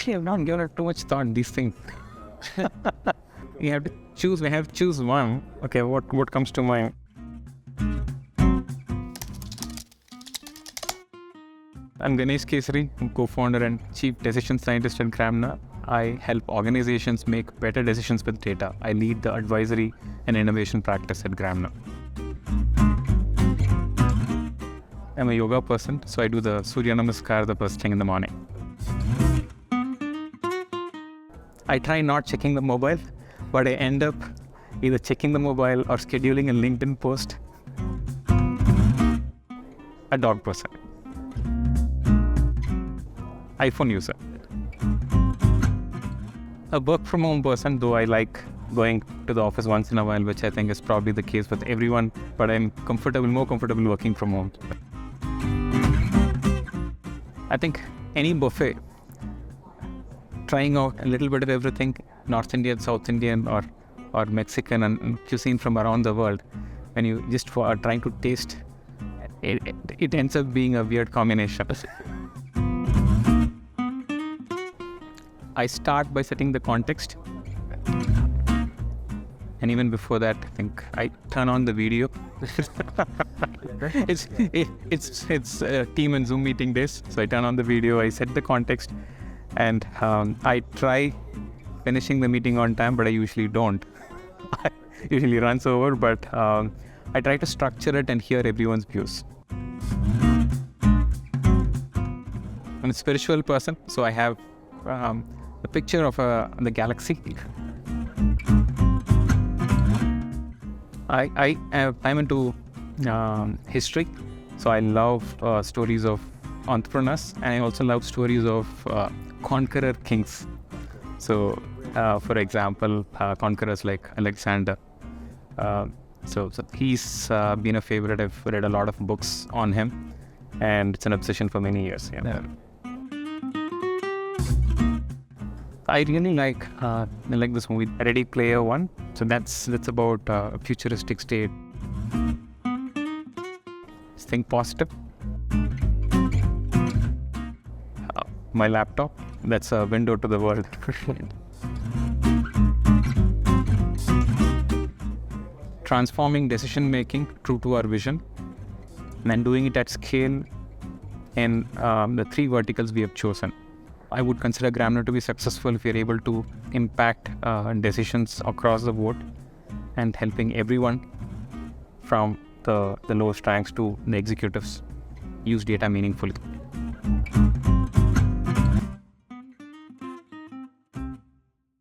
Actually, I've not given it too much thought these things. You have to choose. We have to choose one. Okay, what comes to mind? I'm Ganes Kesari. I'm co-founder and chief decision scientist at Gramener. I help organizations make better decisions with data. I lead the advisory and innovation practice at Gramener. I'm a yoga person, so I do the Surya Namaskar the first thing in the morning. I try not checking the mobile, but I end up either checking the mobile or scheduling a LinkedIn post. A dog person. iPhone user. A work from home person, though I like going to the office once in a while, which I think is probably the case with everyone, but I'm more comfortable working from home. I think any buffet, trying out a little bit of everything, North Indian, South Indian, or Mexican and cuisine from around the world, when you just are trying to taste, it ends up being a weird combination. I start by setting the context, and even before that, I think I turn on the video. It's team and Zoom meeting days, so I turn on the video, I set the context, and I try finishing the meeting on time, but I usually don't. I usually runs over, but I try to structure it and hear everyone's views. I'm a spiritual person, so I have a picture of the galaxy. I'm into history, so I love stories of entrepreneurs, and I also love stories of conqueror kings. So, for example, conquerors like Alexander. So he's been a favorite. I've read a lot of books on him, and it's an obsession for many years. Yeah. I really like this movie, Ready Player One. So that's about a futuristic state. Just think positive. My laptop, that's a window to the world. Transforming decision making true to our vision, and doing it at scale in the three verticals we have chosen. I would consider Gramener to be successful if we are able to impact decisions across the board and helping everyone from the lowest ranks to the executives use data meaningfully.